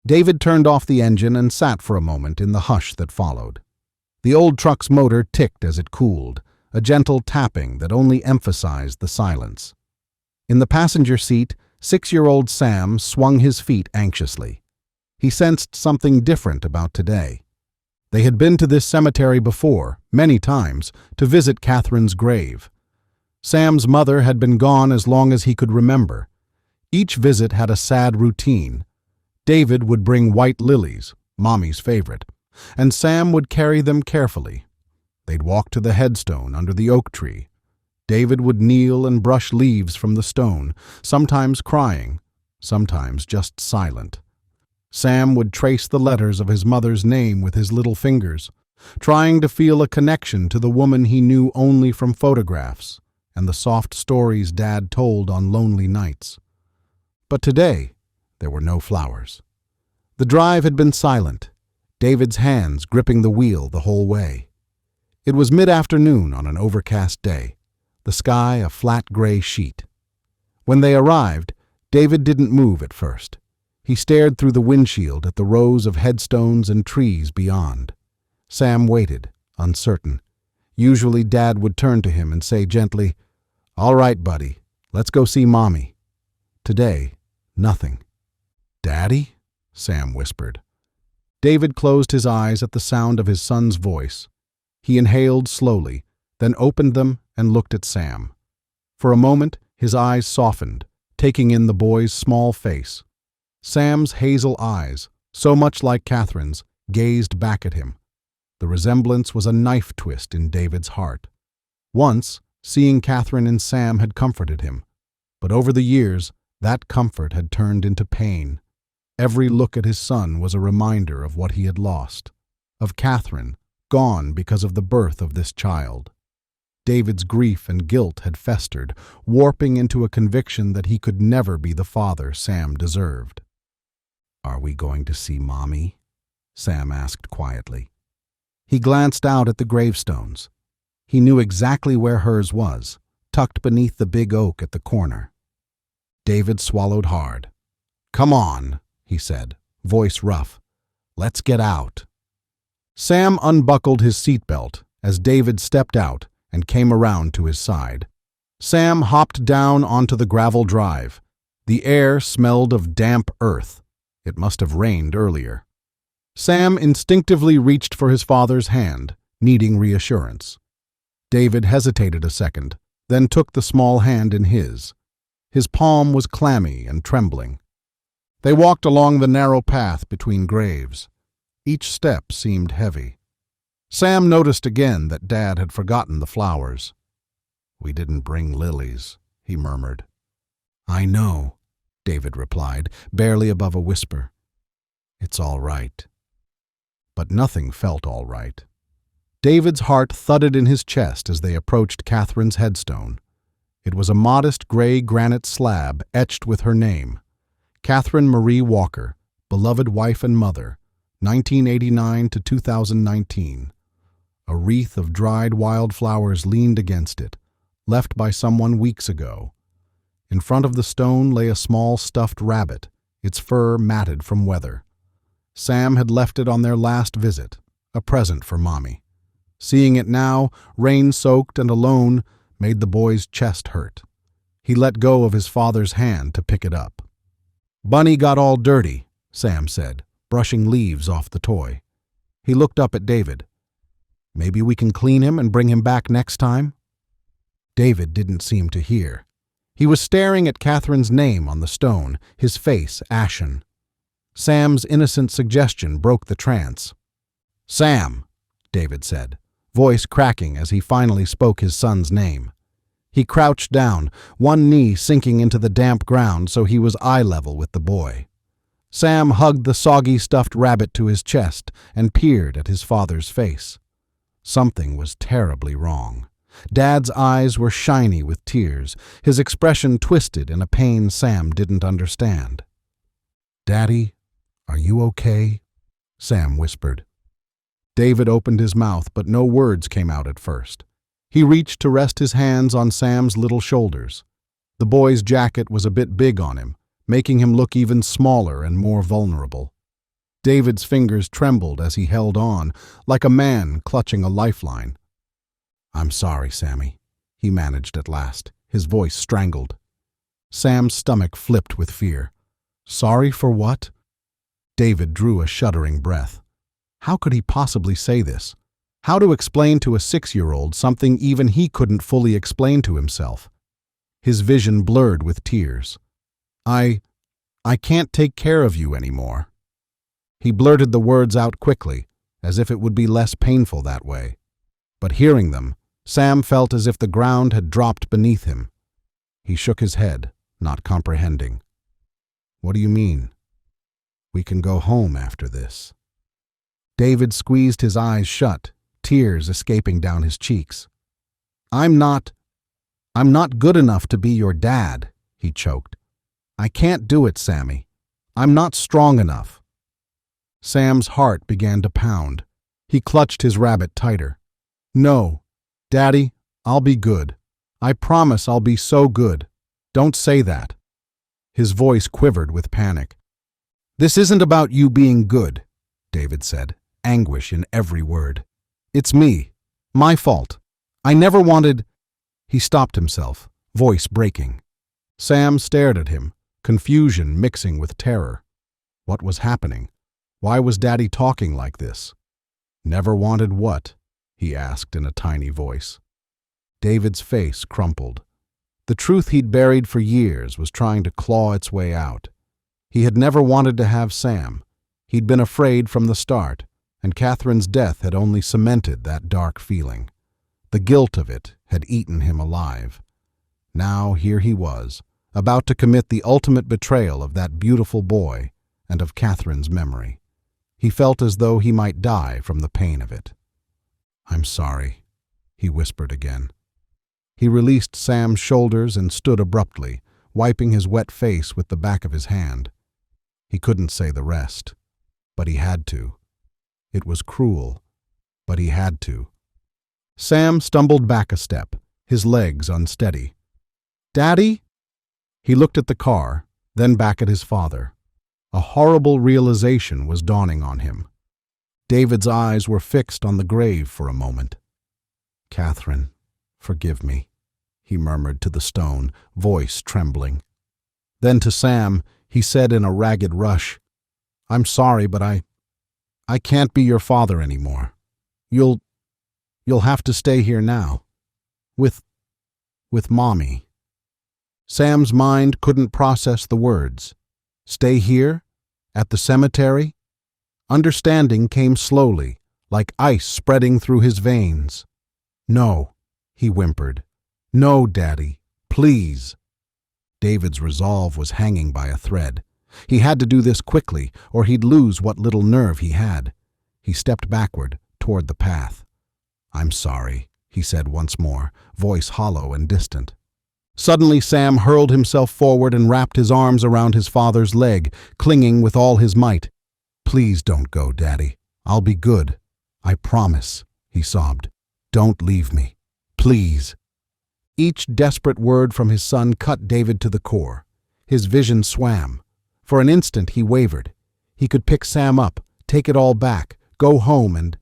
David turned off the engine and sat for a moment in the hush that followed. The old truck's motor ticked as it cooled, a gentle tapping that only emphasized the silence. In the passenger seat, 6-year-old Sam swung his feet anxiously. He sensed something different about today. They had been to this cemetery before, many times, to visit Catherine's grave. Sam's mother had been gone as long as he could remember. Each visit had a sad routine. David would bring white lilies, Mommy's favorite, and Sam would carry them carefully. They'd walk to the headstone under the oak tree. David would kneel and brush leaves from the stone, sometimes crying, sometimes just silent. Sam would trace the letters of his mother's name with his little fingers, trying to feel a connection to the woman he knew only from photographs and the soft stories Dad told on lonely nights. But today, there were no flowers. The drive had been silent, David's hands gripping the wheel the whole way. It was mid-afternoon on an overcast day, the sky a flat gray sheet. When they arrived, David didn't move at first. He stared through the windshield at the rows of headstones and trees beyond. Sam waited, uncertain. Usually Dad would turn to him and say gently, "All right, buddy, let's go see Mommy." Today, nothing. "Daddy?" Sam whispered. David closed his eyes at the sound of his son's voice. He inhaled slowly, then opened them and looked at Sam. For a moment, his eyes softened, taking in the boy's small face. Sam's hazel eyes, so much like Catherine's, gazed back at him. The resemblance was a knife twist in David's heart. Once, seeing Catherine and Sam had comforted him, but over the years, that comfort had turned into pain. Every look at his son was a reminder of what he had lost, of Catherine, gone because of the birth of this child. David's grief and guilt had festered, warping into a conviction that he could never be the father Sam deserved. "Are we going to see Mommy?" Sam asked quietly. He glanced out at the gravestones. He knew exactly where hers was, tucked beneath the big oak at the corner. David swallowed hard. "Come on," he said, voice rough. "Let's get out." Sam unbuckled his seatbelt as David stepped out and came around to his side. Sam hopped down onto the gravel drive. The air smelled of damp earth. It must have rained earlier. Sam instinctively reached for his father's hand, needing reassurance. David hesitated a second, then took the small hand in his. His palm was clammy and trembling. They walked along the narrow path between graves. Each step seemed heavy. Sam noticed again that Dad had forgotten the flowers. "We didn't bring lilies," he murmured. "I know," David replied, barely above a whisper. "It's all right." But nothing felt all right. David's heart thudded in his chest as they approached Catherine's headstone. It was a modest gray granite slab etched with her name. Catherine Marie Walker, beloved wife and mother, 1989 to 2019. A wreath of dried wildflowers leaned against it, left by someone weeks ago. In front of the stone lay a small stuffed rabbit, its fur matted from weather. Sam had left it on their last visit, a present for Mommy. Seeing it now, rain-soaked and alone, made the boy's chest hurt. He let go of his father's hand to pick it up. "Bunny got all dirty," Sam said, brushing leaves off the toy. He looked up at David. "Maybe we can clean him and bring him back next time?" David didn't seem to hear. He was staring at Catherine's name on the stone, his face ashen. Sam's innocent suggestion broke the trance. "Sam," David said, voice cracking as he finally spoke his son's name. He crouched down, one knee sinking into the damp ground so he was eye level with the boy. Sam hugged the soggy stuffed rabbit to his chest and peered at his father's face. Something was terribly wrong. Dad's eyes were shiny with tears, his expression twisted in a pain Sam didn't understand. "Daddy, are you okay?" Sam whispered. David opened his mouth, but no words came out at first. He reached to rest his hands on Sam's little shoulders. The boy's jacket was a bit big on him, making him look even smaller and more vulnerable. David's fingers trembled as he held on, like a man clutching a lifeline. "I'm sorry, Sammy," he managed at last, his voice strangled. Sam's stomach flipped with fear. Sorry for what? David drew a shuddering breath. How could he possibly say this? How to explain to a 6-year-old something even he couldn't fully explain to himself? His vision blurred with tears. I can't take care of you anymore." He blurted the words out quickly, as if it would be less painful that way. But hearing them, Sam felt as if the ground had dropped beneath him. He shook his head, not comprehending. "What do you mean? We can go home after this." David squeezed his eyes shut, tears escaping down his cheeks. I'm not good enough to be your dad," he choked. "I can't do it, Sammy. I'm not strong enough." Sam's heart began to pound. He clutched his rabbit tighter. "No, Daddy, I'll be good. I promise I'll be so good. Don't say that." His voice quivered with panic. "This isn't about you being good," David said, anguish in every word. "It's me. My fault. I never wanted—" He stopped himself, voice breaking. Sam stared at him, confusion mixing with terror. What was happening? Why was Daddy talking like this? "Never wanted what?" he asked in a tiny voice. David's face crumpled. The truth he'd buried for years was trying to claw its way out. He had never wanted to have Sam. He'd been afraid from the start, and Catherine's death had only cemented that dark feeling. The guilt of it had eaten him alive. Now here he was, about to commit the ultimate betrayal of that beautiful boy and of Catherine's memory. He felt as though he might die from the pain of it. "I'm sorry," he whispered again. He released Sam's shoulders and stood abruptly, wiping his wet face with the back of his hand. He couldn't say the rest, but he had to. It was cruel, but he had to. Sam stumbled back a step, his legs unsteady. "Daddy?" He looked at the car, then back at his father. A horrible realization was dawning on him. David's eyes were fixed on the grave for a moment. "Catherine, forgive me," he murmured to the stone, voice trembling. Then to Sam, he said in a ragged rush, "I'm sorry, but I can't be your father anymore. You'll have to stay here now. With Mommy." Sam's mind couldn't process the words. Stay here? At the cemetery? Understanding came slowly, like ice spreading through his veins. "No," he whimpered. "No, Daddy, please." David's resolve was hanging by a thread. He had to do this quickly, or he'd lose what little nerve he had. He stepped backward, toward the path. "I'm sorry," he said once more, voice hollow and distant. Suddenly Sam hurled himself forward and wrapped his arms around his father's leg, clinging with all his might. "Please don't go, Daddy. I'll be good. I promise," he sobbed. "Don't leave me. Please." Each desperate word from his son cut David to the core. His vision swam. For an instant he wavered. He could pick Sam up, take it all back, go home and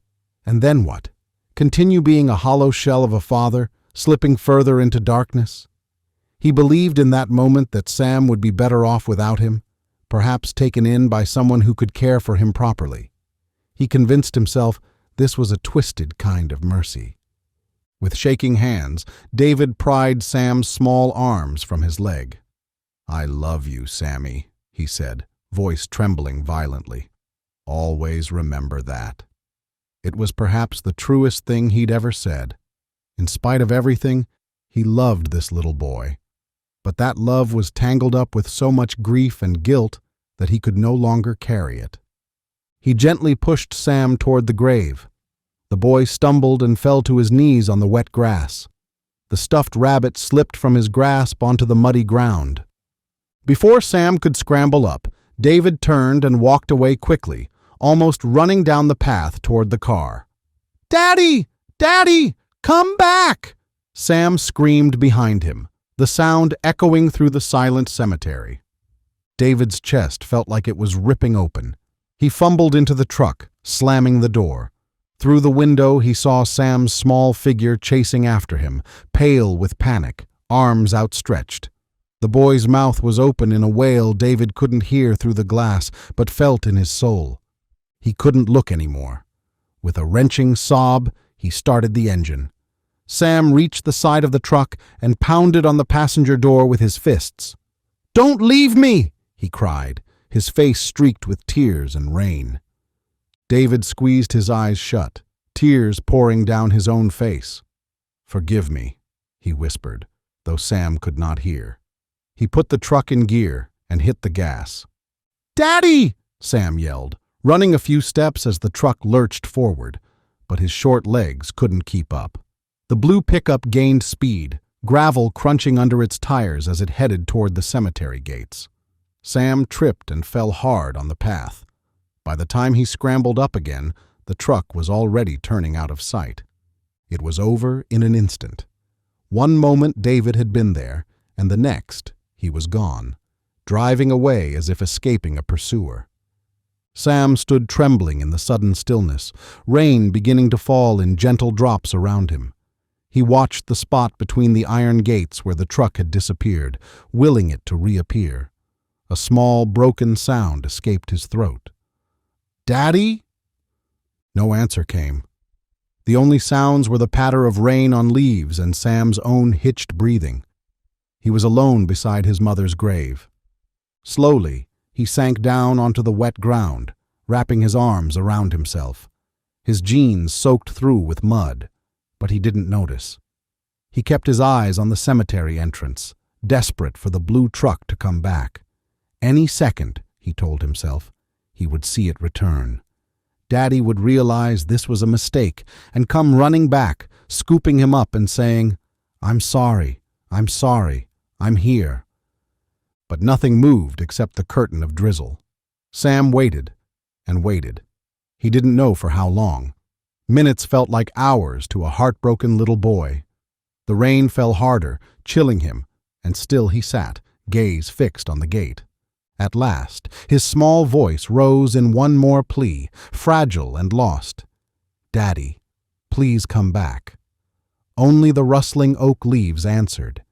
then what? Continue being a hollow shell of a father, slipping further into darkness? He believed in that moment that Sam would be better off without him, perhaps taken in by someone who could care for him properly. He convinced himself this was a twisted kind of mercy. With shaking hands, David pried Sam's small arms from his leg. "I love you, Sammy," he said, voice trembling violently. "Always remember that." It was perhaps the truest thing he'd ever said. In spite of everything, he loved this little boy. But that love was tangled up with so much grief and guilt that he could no longer carry it. He gently pushed Sam toward the grave. The boy stumbled and fell to his knees on the wet grass. The stuffed rabbit slipped from his grasp onto the muddy ground. Before Sam could scramble up, David turned and walked away quickly, almost running down the path toward the car. "Daddy! Daddy! Come back!" Sam screamed behind him, the sound echoing through the silent cemetery. David's chest felt like it was ripping open. He fumbled into the truck, slamming the door. Through the window, he saw Sam's small figure chasing after him, pale with panic, arms outstretched. The boy's mouth was open in a wail David couldn't hear through the glass, but felt in his soul. He couldn't look anymore. With a wrenching sob, he started the engine. Sam reached the side of the truck and pounded on the passenger door with his fists. "Don't leave me!" he cried, his face streaked with tears and rain. David squeezed his eyes shut, tears pouring down his own face. "Forgive me," he whispered, though Sam could not hear. He put the truck in gear and hit the gas. "Daddy!" Sam yelled, running a few steps as the truck lurched forward, but his short legs couldn't keep up. The blue pickup gained speed, gravel crunching under its tires as it headed toward the cemetery gates. Sam tripped and fell hard on the path. By the time he scrambled up again, the truck was already turning out of sight. It was over in an instant. One moment David had been there, and the next he was gone, driving away as if escaping a pursuer. Sam stood trembling in the sudden stillness, rain beginning to fall in gentle drops around him. He watched the spot between the iron gates where the truck had disappeared, willing it to reappear. A small, broken sound escaped his throat. "Daddy?" No answer came. The only sounds were the patter of rain on leaves and Sam's own hitched breathing. He was alone beside his mother's grave. Slowly, he sank down onto the wet ground, wrapping his arms around himself. His jeans soaked through with mud, but he didn't notice. He kept his eyes on the cemetery entrance, desperate for the blue truck to come back. Any second, he told himself, he would see it return. Daddy would realize this was a mistake and come running back, scooping him up and saying, I'm sorry, I'm here." But nothing moved except the curtain of drizzle. Sam waited and waited. He didn't know for how long. Minutes felt like hours to a heartbroken little boy. The rain fell harder, chilling him, and still he sat, gaze fixed on the gate. At last, his small voice rose in one more plea, fragile and lost. "Daddy, please come back." Only the rustling oak leaves answered.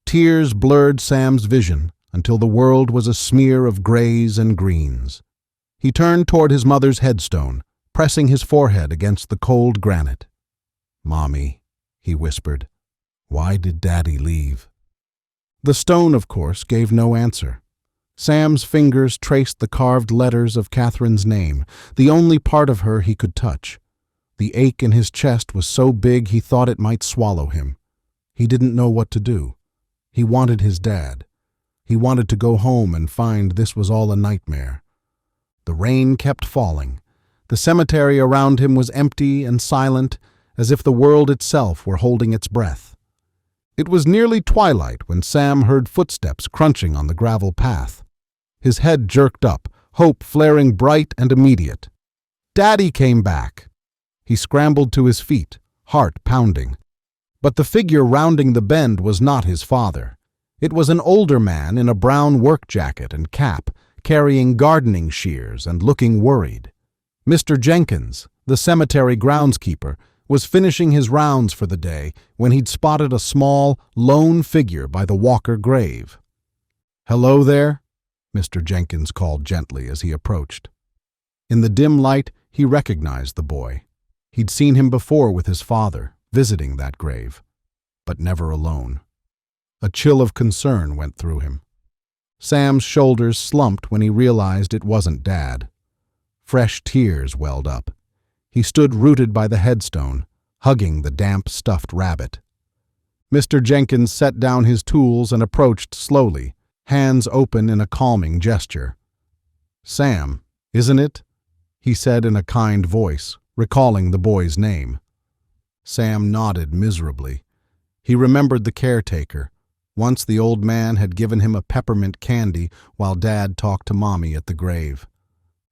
Tears blurred Sam's vision until the world was a smear of grays and greens. He turned toward his mother's headstone, pressing his forehead against the cold granite. "Mommy," he whispered, "why did Daddy leave?" The stone, of course, gave no answer. Sam's fingers traced the carved letters of Catherine's name, the only part of her he could touch. The ache in his chest was so big he thought it might swallow him. He didn't know what to do. He wanted his dad. He wanted to go home and find this was all a nightmare. The rain kept falling. The cemetery around him was empty and silent, as if the world itself were holding its breath. It was nearly twilight when Sam heard footsteps crunching on the gravel path. His head jerked up, hope flaring bright and immediate. Daddy came back. He scrambled to his feet, heart pounding. But the figure rounding the bend was not his father. It was an older man in a brown work jacket and cap, carrying gardening shears and looking worried. Mr. Jenkins, the cemetery groundskeeper, was finishing his rounds for the day when he'd spotted a small, lone figure by the Walker grave. "Hello there?" Mr. Jenkins called gently as he approached. In the dim light, he recognized the boy. He'd seen him before with his father, visiting that grave, but never alone. A chill of concern went through him. Sam's shoulders slumped when he realized it wasn't Dad. Fresh tears welled up. He stood rooted by the headstone, hugging the damp, stuffed rabbit. Mr. Jenkins set down his tools and approached slowly, hands open in a calming gesture. "Sam, isn't it?" he said in a kind voice, recalling the boy's name. Sam nodded miserably. He remembered the caretaker. Once the old man had given him a peppermint candy while Dad talked to Mommy at the grave.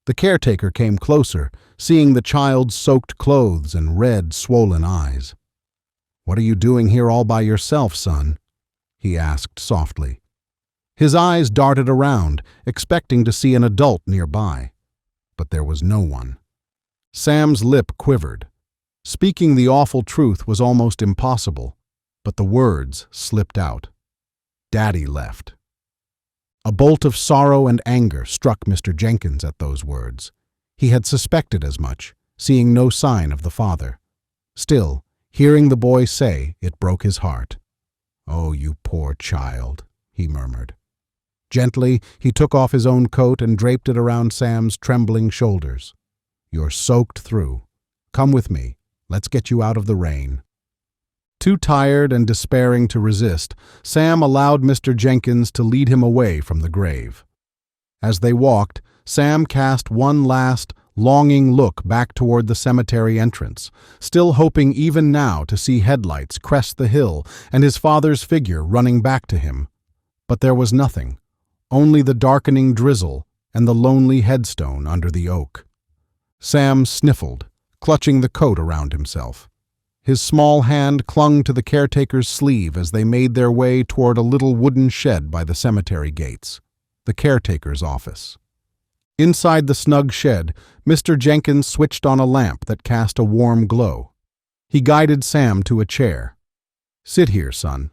The caretaker came closer, seeing the child's soaked clothes and red, swollen eyes. "What are you doing here all by yourself, son?" he asked softly. His eyes darted around, expecting to see an adult nearby. but there was no one. Sam's lip quivered. Speaking the awful truth was almost impossible, but the words slipped out. Daddy left. A bolt of sorrow and anger struck Mr. Jenkins at those words. He had suspected as much, seeing no sign of the father. Still, hearing the boy say, it broke his heart. "Oh, you poor child," he murmured. Gently, he took off his own coat and draped it around Sam's trembling shoulders. "You're soaked through. Come with me. Let's get you out of the rain." Too tired and despairing to resist, Sam allowed Mr. Jenkins to lead him away from the grave. As they walked, Sam cast one last, longing look back toward the cemetery entrance, still hoping even now to see headlights crest the hill and his father's figure running back to him. But there was nothing, only the darkening drizzle and the lonely headstone under the oak. Sam sniffled, clutching the coat around himself. His small hand clung to the caretaker's sleeve as they made their way toward a little wooden shed by the cemetery gates, the caretaker's office. Inside the snug shed, Mr. Jenkins switched on a lamp that cast a warm glow. He guided Sam to a chair. "Sit here, son."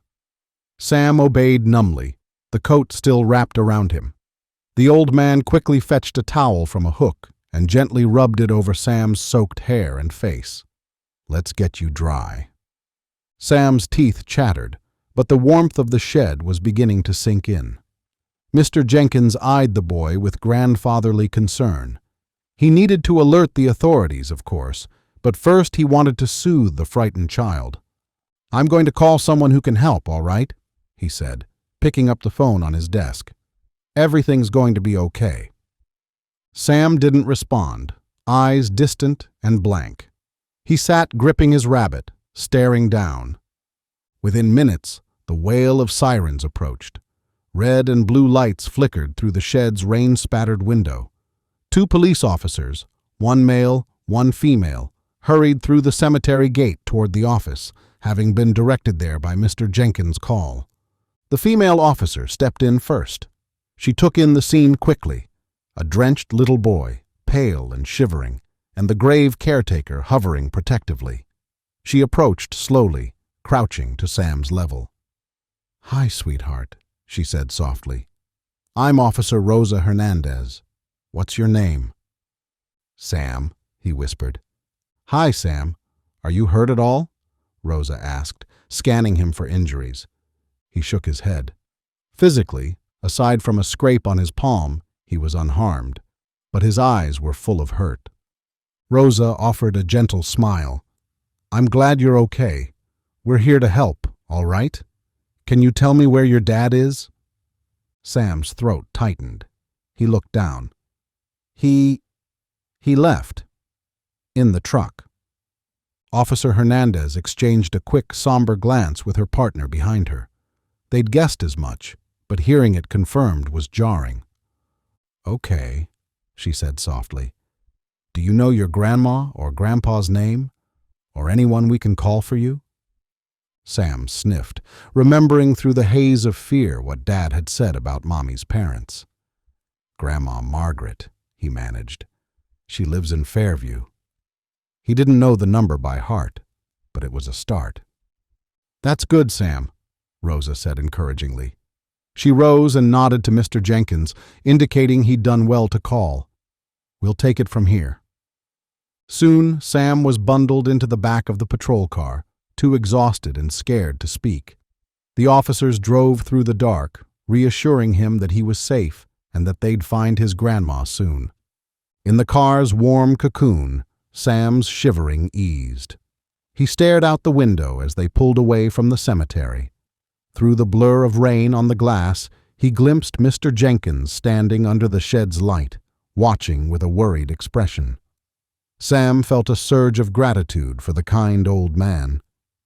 Sam obeyed numbly, the coat still wrapped around him. The old man quickly fetched a towel from a hook and gently rubbed it over Sam's soaked hair and face. "Let's get you dry." Sam's teeth chattered, but the warmth of the shed was beginning to sink in. Mr. Jenkins eyed the boy with grandfatherly concern. He needed to alert the authorities, of course, but first he wanted to soothe the frightened child. "I'm going to call someone who can help, all right?" he said, picking up the phone on his desk. "Everything's going to be okay." Sam didn't respond, eyes distant and blank. He sat gripping his rabbit, staring down. Within minutes, the wail of sirens approached. Red and blue lights flickered through the shed's rain-spattered window. 2 police officers, one male, one female, hurried through the cemetery gate toward the office, having been directed there by Mr. Jenkins' call. The female officer stepped in first. She took in the scene quickly. A drenched little boy, pale and shivering, and the grave caretaker hovering protectively. She approached slowly, crouching to Sam's level. "Hi, sweetheart," she said softly. "I'm Officer Rosa Hernandez. What's your name?" "Sam," he whispered. "Hi, Sam. Are you hurt at all?" Rosa asked, scanning him for injuries. He shook his head. Physically, aside from a scrape on his palm, he was unharmed, but his eyes were full of hurt. Rosa offered a gentle smile. "I'm glad you're okay. We're here to help, all right? Can you tell me where your dad is?" Sam's throat tightened. He looked down. He left. In the truck." Officer Hernandez exchanged a quick, somber glance with her partner behind her. They'd guessed as much, but hearing it confirmed was jarring. "Okay," she said softly. "Do you know your grandma or grandpa's name? Or anyone we can call for you?" Sam sniffed, remembering through the haze of fear what Dad had said about Mommy's parents. "Grandma Margaret," he managed. "She lives in Fairview." He didn't know the number by heart, but it was a start. "That's good, Sam," Rosa said encouragingly. She rose and nodded to Mr. Jenkins, indicating he'd done well to call. "We'll take it from here." Soon, Sam was bundled into the back of the patrol car, too exhausted and scared to speak. The officers drove through the dark, reassuring him that he was safe and that they'd find his grandma soon. In the car's warm cocoon, Sam's shivering eased. He stared out the window as they pulled away from the cemetery. Through the blur of rain on the glass, he glimpsed Mr. Jenkins standing under the shed's light, watching with a worried expression. Sam felt a surge of gratitude for the kind old man,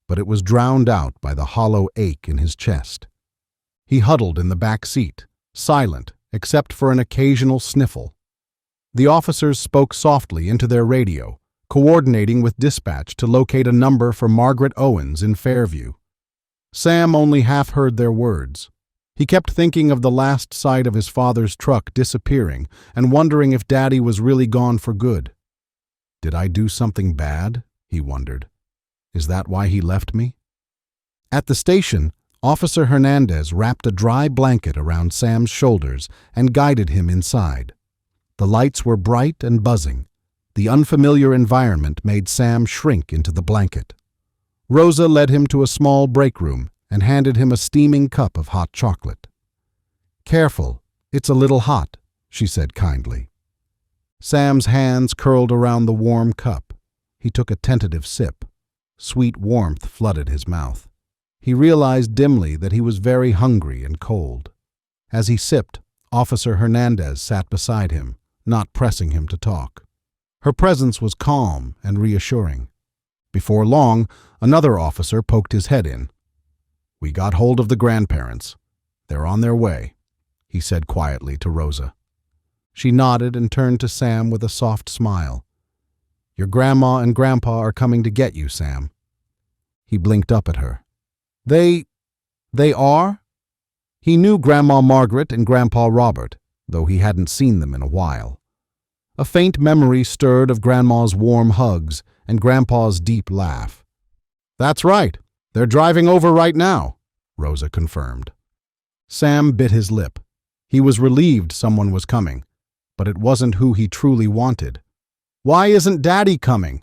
but it was drowned out by the hollow ache in his chest. He huddled in the back seat, silent except for an occasional sniffle. The officers spoke softly into their radio, coordinating with dispatch to locate a number for Margaret Owens in Fairview. Sam only half heard their words. He kept thinking of the last sight of his father's truck disappearing and wondering if Daddy was really gone for good. Did I do something bad? He wondered. Is that why he left me? At the station, Officer Hernandez wrapped a dry blanket around Sam's shoulders and guided him inside. The lights were bright and buzzing. The unfamiliar environment made Sam shrink into the blanket. Rosa led him to a small break room and handed him a steaming cup of hot chocolate. "Careful, it's a little hot," she said kindly. Sam's hands curled around the warm cup. He took a tentative sip. Sweet warmth flooded his mouth. He realized dimly that he was very hungry and cold. As he sipped, Officer Hernandez sat beside him, not pressing him to talk. Her presence was calm and reassuring. Before long, another officer poked his head in. "We got hold of the grandparents. They're on their way," he said quietly to Rosa. She nodded and turned to Sam with a soft smile. "Your grandma and grandpa are coming to get you, Sam." He blinked up at her. They are?" He knew Grandma Margaret and Grandpa Robert, though he hadn't seen them in a while. A faint memory stirred of Grandma's warm hugs and Grandpa's deep laugh. "That's right. They're driving over right now," Rosa confirmed. Sam bit his lip. He was relieved someone was coming, but it wasn't who he truly wanted. "Why isn't Daddy coming?"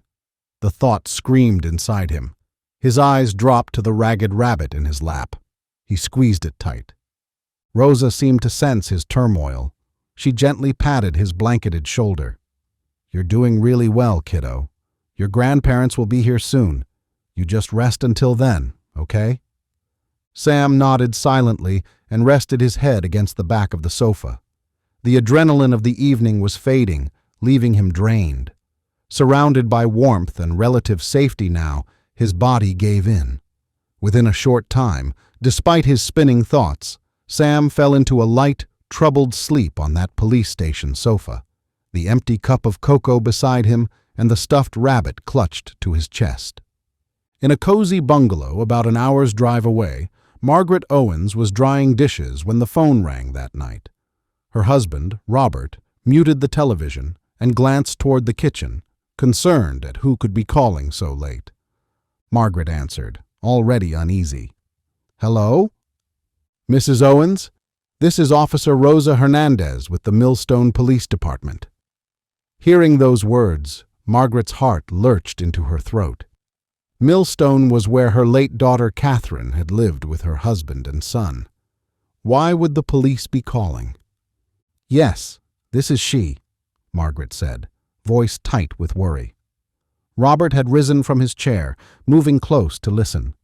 The thought screamed inside him. His eyes dropped to the ragged rabbit in his lap. He squeezed it tight. Rosa seemed to sense his turmoil. She gently patted his blanketed shoulder. "You're doing really well, kiddo. Your grandparents will be here soon. You just rest until then, okay?" Sam nodded silently and rested his head against the back of the sofa. The adrenaline of the evening was fading, leaving him drained. Surrounded by warmth and relative safety now, his body gave in. Within a short time, despite his spinning thoughts, Sam fell into a light, troubled sleep on that police station sofa, the empty cup of cocoa beside him and the stuffed rabbit clutched to his chest. In a cozy bungalow about an hour's drive away, Margaret Owens was drying dishes when the phone rang that night. Her husband, Robert, muted the television and glanced toward the kitchen, concerned at who could be calling so late. Margaret answered, already uneasy. "Hello? Mrs. Owens? This is Officer Rosa Hernandez with the Millstone Police Department." Hearing those words, Margaret's heart lurched into her throat. Millstone was where her late daughter Catherine had lived with her husband and son. Why would the police be calling? "Yes, this is she," Margaret said, voice tight with worry. Robert had risen from his chair, moving close to listen.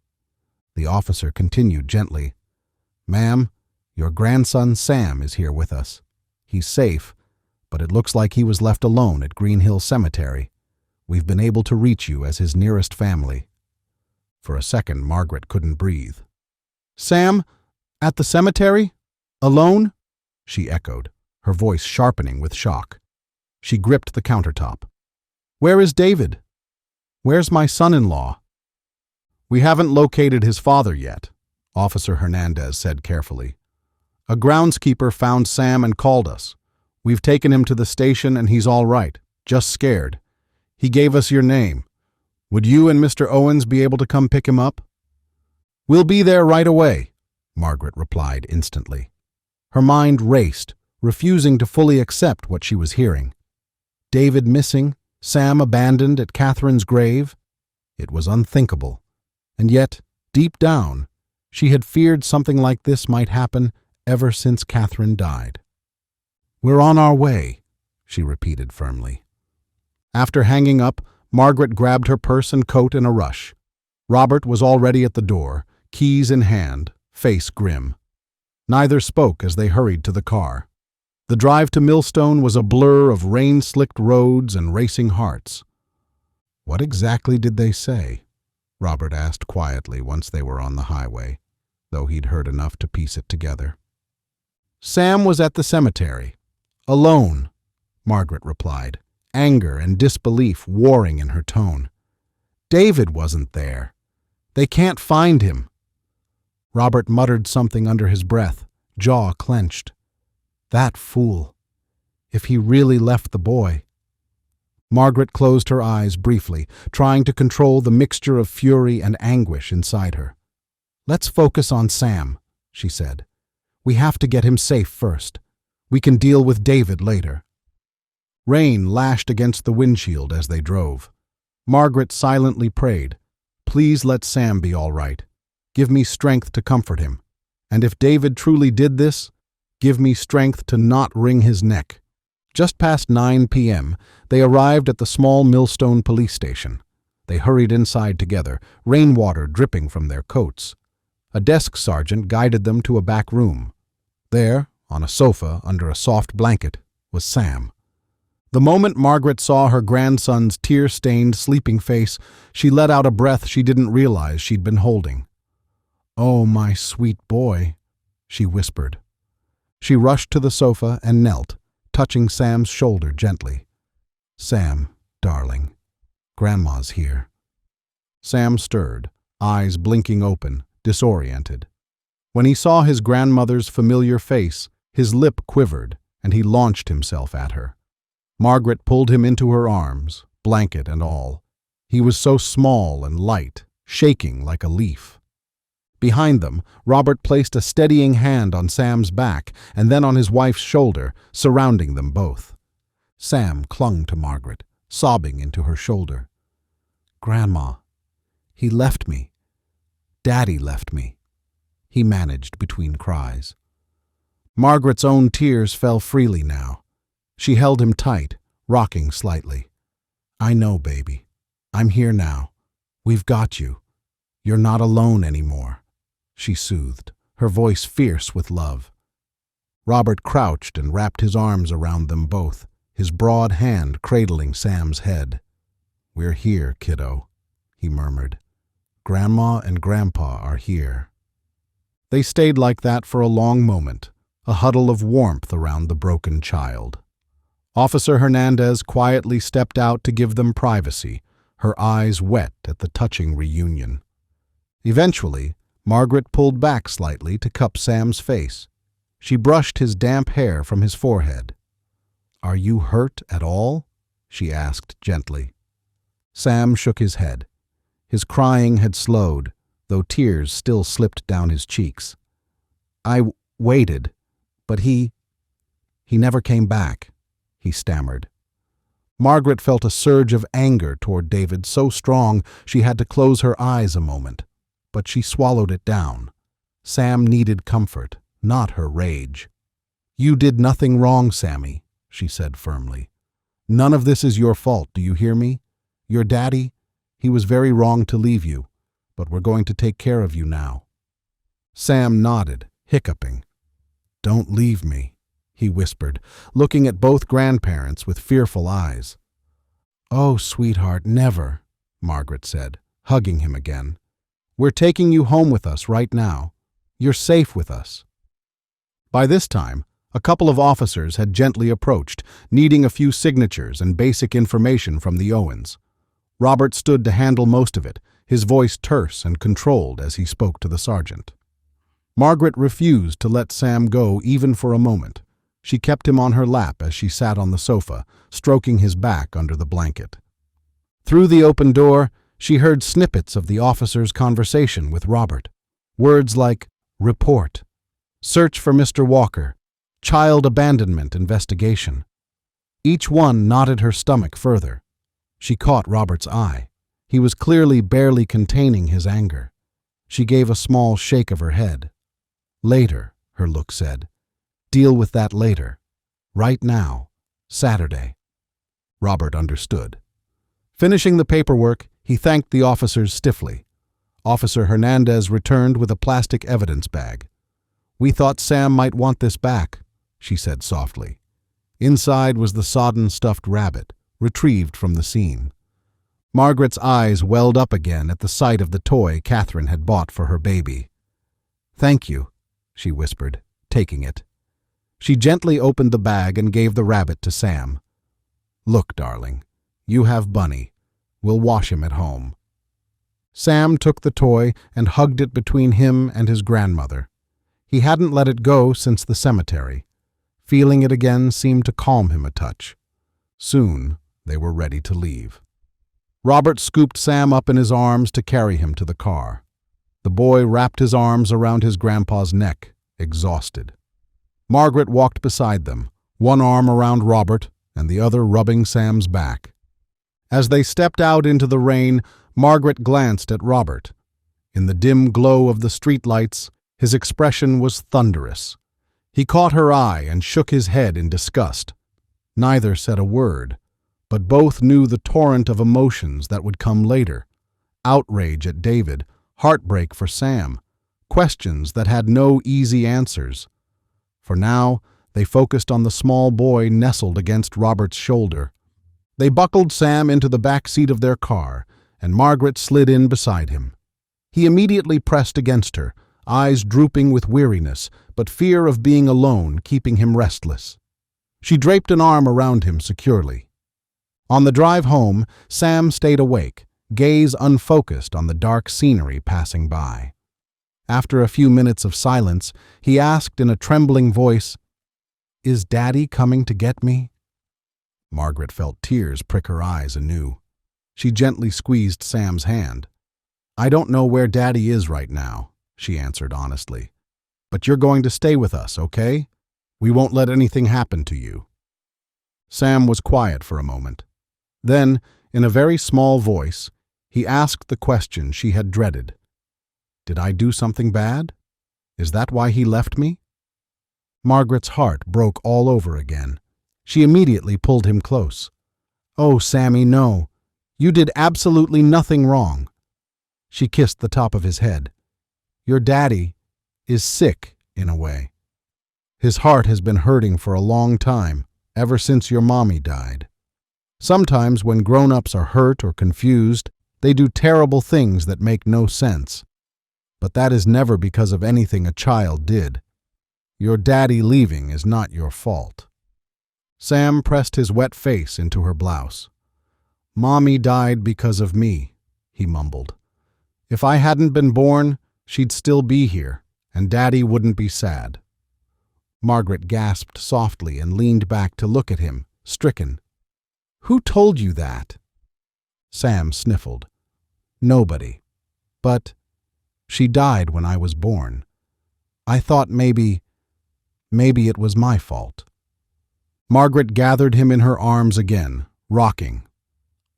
The officer continued gently. "Ma'am, your grandson Sam is here with us. He's safe, but it looks like he was left alone at Green Hill Cemetery. We've been able to reach you as his nearest family." For a second, Margaret couldn't breathe. "Sam? At the cemetery? Alone?" she echoed, her voice sharpening with shock. She gripped the countertop. "Where is David? Where's my son-in-law?" "We haven't located his father yet," Officer Hernandez said carefully. "A groundskeeper found Sam and called us. We've taken him to the station and he's all right, just scared. He gave us your name. Would you and Mr. Owens be able to come pick him up?" "We'll be there right away," Margaret replied instantly. Her mind raced, refusing to fully accept what she was hearing. David missing, Sam abandoned at Catherine's grave? It was unthinkable. And yet, deep down, she had feared something like this might happen ever since Catherine died. "We're on our way," she repeated firmly. After hanging up, Margaret grabbed her purse and coat in a rush. Robert was already at the door, keys in hand, face grim. Neither spoke as they hurried to the car. The drive to Millstone was a blur of rain-slicked roads and racing hearts. "What exactly did they say?" Robert asked quietly once they were on the highway, though he'd heard enough to piece it together. "Sam was at the cemetery. Alone," Margaret replied, anger and disbelief warring in her tone. "David wasn't there. They can't find him." Robert muttered something under his breath, jaw clenched. That fool. If he really left the boy. Margaret closed her eyes briefly, trying to control the mixture of fury and anguish inside her. "Let's focus on Sam," she said. "We have to get him safe first. We can deal with David later." Rain lashed against the windshield as they drove. Margaret silently prayed, "Please let Sam be all right. Give me strength to comfort him. And if David truly did this, give me strength to not wring his neck." Just past 9 p.m., they arrived at the small Millstone police station. They hurried inside together, rainwater dripping from their coats. A desk sergeant guided them to a back room. There, on a sofa under a soft blanket, was Sam. The moment Margaret saw her grandson's tear-stained, sleeping face, she let out a breath she didn't realize she'd been holding. "Oh, my sweet boy," she whispered. She rushed to the sofa and knelt, touching Sam's shoulder gently. "Sam, darling, Grandma's here." Sam stirred, eyes blinking open, disoriented. When he saw his grandmother's familiar face, his lip quivered, and he launched himself at her. Margaret pulled him into her arms, blanket and all. He was so small and light, shaking like a leaf. Behind them, Robert placed a steadying hand on Sam's back and then on his wife's shoulder, surrounding them both. Sam clung to Margaret, sobbing into her shoulder. "Grandma, he left me. Daddy left me," he managed between cries. Margaret's own tears fell freely now. She held him tight, rocking slightly. "I know, baby. I'm here now. We've got you. You're not alone anymore," she soothed, her voice fierce with love. Robert crouched and wrapped his arms around them both, his broad hand cradling Sam's head. "We're here, kiddo," he murmured. "Grandma and Grandpa are here." They stayed like that for a long moment, a huddle of warmth around the broken child. Officer Hernandez quietly stepped out to give them privacy, her eyes wet at the touching reunion. Eventually, Margaret pulled back slightly to cup Sam's face. She brushed his damp hair from his forehead. "Are you hurt at all?" she asked gently. Sam shook his head. His crying had slowed, though tears still slipped down his cheeks. "I waited, but he never came back," he stammered. Margaret felt a surge of anger toward David so strong she had to close her eyes a moment, but she swallowed it down. Sam needed comfort, not her rage. "You did nothing wrong, Sammy," she said firmly. "None of this is your fault, do you hear me? Your daddy, he was very wrong to leave you, but we're going to take care of you now." Sam nodded, hiccuping. "Don't leave me," he whispered, looking at both grandparents with fearful eyes. "Oh, sweetheart, never," Margaret said, hugging him again. "We're taking you home with us right now. You're safe with us." By this time, a couple of officers had gently approached, needing a few signatures and basic information from the Owens. Robert stood to handle most of it, his voice terse and controlled as he spoke to the sergeant. Margaret refused to let Sam go even for a moment. She kept him on her lap as she sat on the sofa, stroking his back under the blanket. Through the open door, she heard snippets of the officer's conversation with Robert. Words like, "report," "search for Mr. Walker," "child abandonment investigation." Each one knotted her stomach further. She caught Robert's eye. He was clearly barely containing his anger. She gave a small shake of her head. "Later," her look said. "Deal with that later. Right now. Saturday." Robert understood. Finishing the paperwork, he thanked the officers stiffly. Officer Hernandez returned with a plastic evidence bag. "We thought Sam might want this back," she said softly. Inside was the sodden stuffed rabbit, retrieved from the scene. Margaret's eyes welled up again at the sight of the toy Catherine had bought for her baby. "Thank you," she whispered, taking it. She gently opened the bag and gave the rabbit to Sam. "Look, darling, you have Bunny. We'll wash him at home." Sam took the toy and hugged it between him and his grandmother. He hadn't let it go since the cemetery. Feeling it again seemed to calm him a touch. Soon, they were ready to leave. Robert scooped Sam up in his arms to carry him to the car. The boy wrapped his arms around his grandpa's neck, exhausted. Margaret walked beside them, one arm around Robert and the other rubbing Sam's back. As they stepped out into the rain, Margaret glanced at Robert. In the dim glow of the streetlights, his expression was thunderous. He caught her eye and shook his head in disgust. Neither said a word, but both knew the torrent of emotions that would come later. Outrage at David, heartbreak for Sam, questions that had no easy answers. For now, they focused on the small boy nestled against Robert's shoulder. They buckled Sam into the back seat of their car, and Margaret slid in beside him. He immediately pressed against her, eyes drooping with weariness, but fear of being alone keeping him restless. She draped an arm around him securely. On the drive home, Sam stayed awake, gaze unfocused on the dark scenery passing by. After a few minutes of silence, he asked in a trembling voice, "Is Daddy coming to get me?" Margaret felt tears prick her eyes anew. She gently squeezed Sam's hand. "I don't know where Daddy is right now," she answered honestly. "But you're going to stay with us, okay? We won't let anything happen to you." Sam was quiet for a moment. Then, in a very small voice, he asked the question she had dreaded. "Did I do something bad? Is that why he left me?" Margaret's heart broke all over again. She immediately pulled him close. "Oh, Sammy, no. You did absolutely nothing wrong." She kissed the top of his head. "Your daddy is sick, in a way. His heart has been hurting for a long time, ever since your mommy died. Sometimes when grown-ups are hurt or confused, they do terrible things that make no sense. But that is never because of anything a child did. Your daddy leaving is not your fault." Sam pressed his wet face into her blouse. "Mommy died because of me," he mumbled. "If I hadn't been born, she'd still be here, and Daddy wouldn't be sad." Margaret gasped softly and leaned back to look at him, stricken. "Who told you that?" Sam sniffled. "Nobody. But she died when I was born. I thought maybe it was my fault." Margaret gathered him in her arms again, rocking.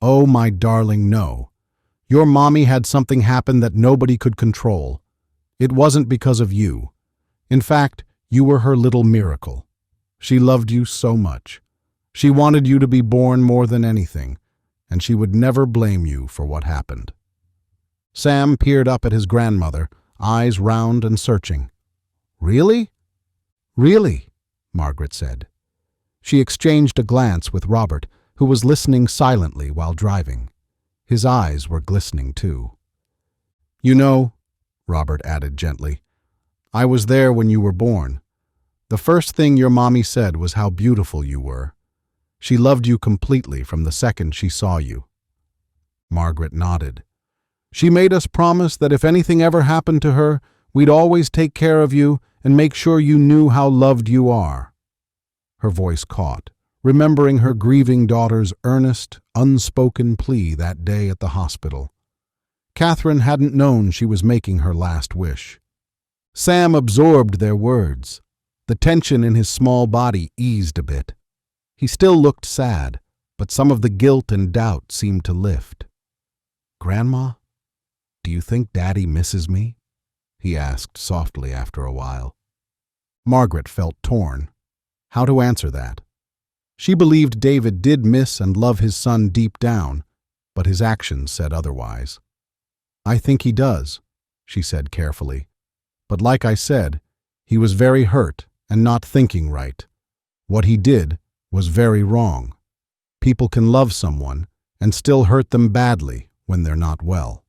"Oh, my darling, no. Your mommy had something happen that nobody could control. It wasn't because of you. In fact, you were her little miracle. She loved you so much. She wanted you to be born more than anything, and she would never blame you for what happened." Sam peered up at his grandmother, eyes round and searching. "Really?" "Really," Margaret said. She exchanged a glance with Robert, who was listening silently while driving. His eyes were glistening too. "You know," Robert added gently, "I was there when you were born. The first thing your mommy said was how beautiful you were. She loved you completely from the second she saw you." Margaret nodded. "She made us promise that if anything ever happened to her, we'd always take care of you and make sure you knew how loved you are." Her voice caught, remembering her grieving daughter's earnest, unspoken plea that day at the hospital. Catherine hadn't known she was making her last wish. Sam absorbed their words. The tension in his small body eased a bit. He still looked sad, but some of the guilt and doubt seemed to lift. "Grandma, do you think Daddy misses me?" he asked softly after a while. Margaret felt torn. How to answer that? She believed David did miss and love his son deep down, but his actions said otherwise. "I think he does," she said carefully. "But like I said, he was very hurt and not thinking right. What he did was very wrong. People can love someone and still hurt them badly when they're not well."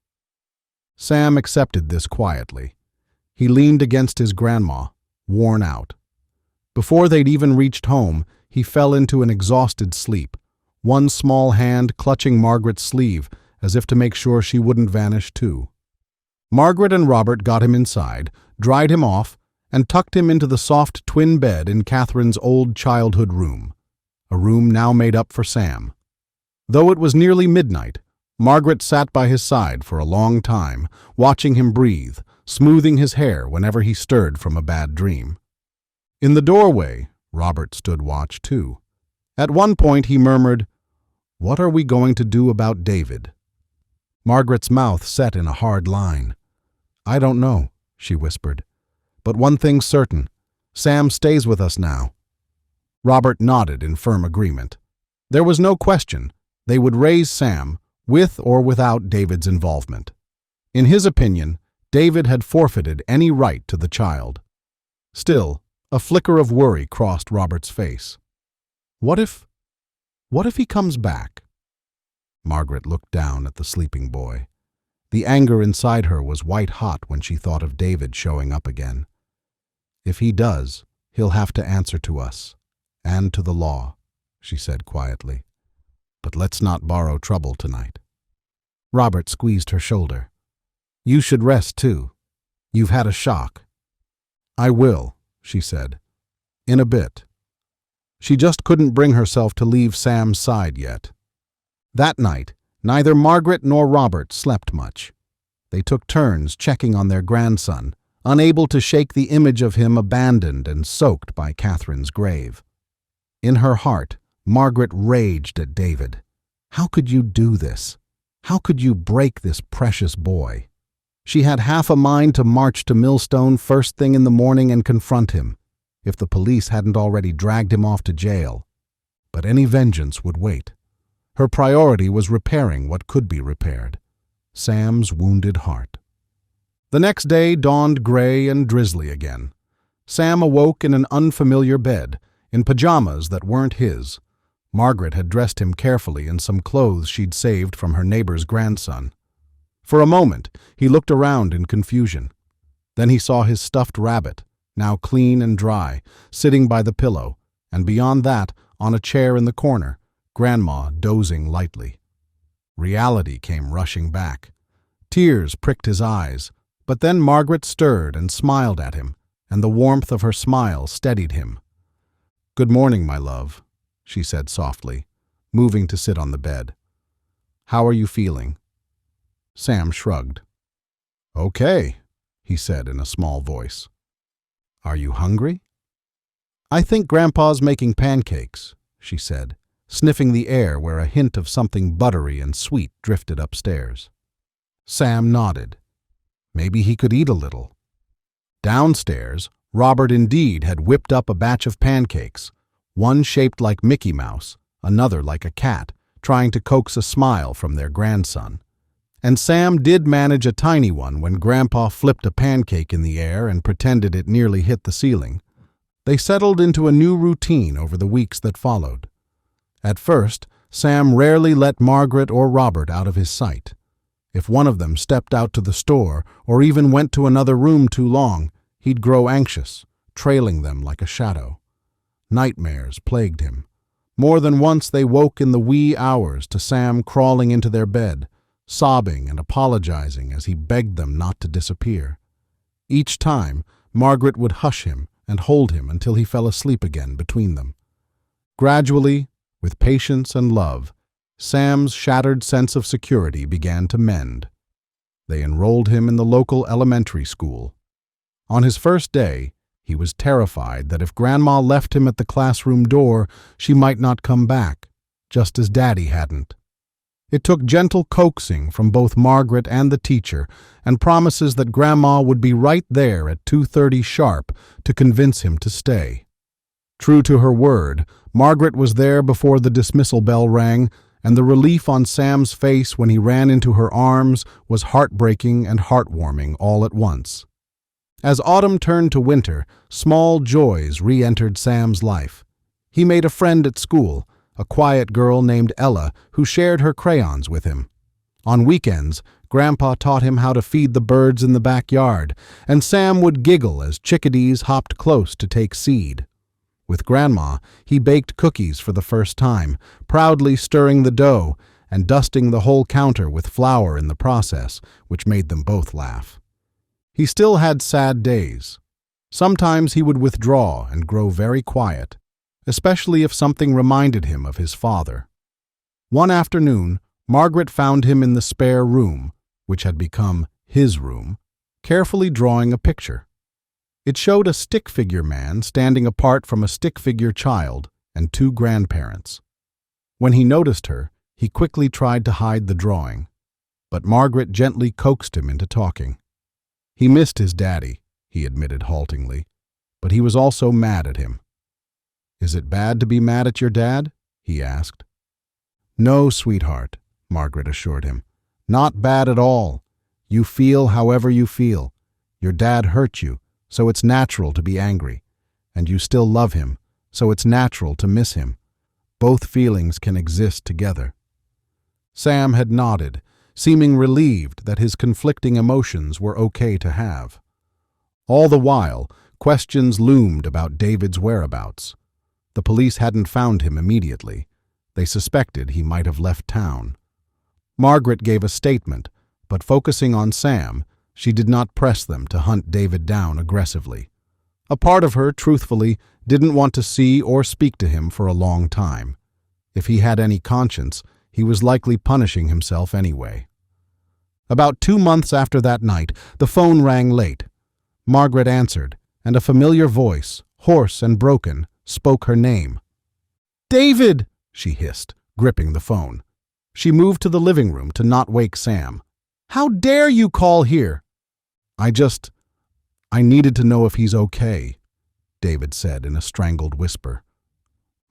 Sam accepted this quietly. He leaned against his grandma, worn out. Before they'd even reached home, he fell into an exhausted sleep, one small hand clutching Margaret's sleeve as if to make sure she wouldn't vanish too. Margaret and Robert got him inside, dried him off, and tucked him into the soft twin bed in Catherine's old childhood room, a room now made up for Sam. Though it was nearly midnight, Margaret sat by his side for a long time, watching him breathe, smoothing his hair whenever he stirred from a bad dream. In the doorway, Robert stood watch too. At one point he murmured, "What are we going to do about David?" Margaret's mouth set in a hard line. "I don't know," she whispered. "But one thing's certain. Sam stays with us now." Robert nodded in firm agreement. There was no question. They would raise Sam, with or without David's involvement. In his opinion, David had forfeited any right to the child. Still, a flicker of worry crossed Robert's face. What if he comes back? Margaret looked down at the sleeping boy. The anger inside her was white-hot when she thought of David showing up again. "If he does, he'll have to answer to us, and to the law," she said quietly. "But let's not borrow trouble tonight." Robert squeezed her shoulder. "You should rest too. You've had a shock." "I will," she said. "In a bit." She just couldn't bring herself to leave Sam's side yet. That night, neither Margaret nor Robert slept much. They took turns checking on their grandson, unable to shake the image of him abandoned and soaked by Catherine's grave. In her heart, Margaret raged at David. How could you do this? How could you break this precious boy? She had half a mind to march to Millstone first thing in the morning and confront him, if the police hadn't already dragged him off to jail. But any vengeance would wait. Her priority was repairing what could be repaired. Sam's wounded heart. The next day dawned gray and drizzly again. Sam awoke in an unfamiliar bed, in pajamas that weren't his. Margaret had dressed him carefully in some clothes she'd saved from her neighbor's grandson. For a moment, he looked around in confusion. Then he saw his stuffed rabbit, now clean and dry, sitting by the pillow, and beyond that, on a chair in the corner, Grandma dozing lightly. Reality came rushing back. Tears pricked his eyes, but then Margaret stirred and smiled at him, and the warmth of her smile steadied him. "Good morning, my love," she said softly, moving to sit on the bed. "How are you feeling?" Sam shrugged. "Okay," he said in a small voice. "Are you hungry?" "I think Grandpa's making pancakes," she said, sniffing the air where a hint of something buttery and sweet drifted upstairs. Sam nodded. Maybe he could eat a little. Downstairs, Robert indeed had whipped up a batch of pancakes, one shaped like Mickey Mouse, another like a cat, trying to coax a smile from their grandson. And Sam did manage a tiny one when Grandpa flipped a pancake in the air and pretended it nearly hit the ceiling. They settled into a new routine over the weeks that followed. At first, Sam rarely let Margaret or Robert out of his sight. If one of them stepped out to the store or even went to another room too long, he'd grow anxious, trailing them like a shadow. Nightmares plagued him. More than once they woke in the wee hours to Sam crawling into their bed, sobbing and apologizing as he begged them not to disappear. Each time, Margaret would hush him and hold him until he fell asleep again between them. Gradually, with patience and love, Sam's shattered sense of security began to mend. They enrolled him in the local elementary school. On his first day, he was terrified that if Grandma left him at the classroom door, she might not come back, just as Daddy hadn't. It took gentle coaxing from both Margaret and the teacher, and promises that Grandma would be right there at 2:30 sharp to convince him to stay. True to her word, Margaret was there before the dismissal bell rang, and the relief on Sam's face when he ran into her arms was heartbreaking and heartwarming all at once. As autumn turned to winter, small joys re-entered Sam's life. He made a friend at school, a quiet girl named Ella who shared her crayons with him. On weekends, Grandpa taught him how to feed the birds in the backyard, and Sam would giggle as chickadees hopped close to take seed. With Grandma, he baked cookies for the first time, proudly stirring the dough and dusting the whole counter with flour in the process, which made them both laugh. He still had sad days. Sometimes he would withdraw and grow very quiet, especially if something reminded him of his father. One afternoon, Margaret found him in the spare room, which had become his room, carefully drawing a picture. It showed a stick-figure man standing apart from a stick-figure child and two grandparents. When he noticed her, he quickly tried to hide the drawing, but Margaret gently coaxed him into talking. He missed his daddy, he admitted haltingly, but he was also mad at him. "Is it bad to be mad at your dad?" he asked. "No, sweetheart," Margaret assured him. "Not bad at all. You feel however you feel. Your dad hurt you, so it's natural to be angry. And you still love him, so it's natural to miss him. Both feelings can exist together." Sam had nodded, seeming relieved that his conflicting emotions were okay to have. All the while, questions loomed about David's whereabouts. The police hadn't found him immediately. They suspected he might have left town. Margaret gave a statement, but focusing on Sam, she did not press them to hunt David down aggressively. A part of her, truthfully, didn't want to see or speak to him for a long time. If he had any conscience, he was likely punishing himself anyway. About 2 months after that night, the phone rang late. Margaret answered, and a familiar voice, hoarse and broken, spoke her name. "David!" she hissed, gripping the phone. She moved to the living room to not wake Sam. "How dare you call here?" I needed to know if he's okay," David said in a strangled whisper.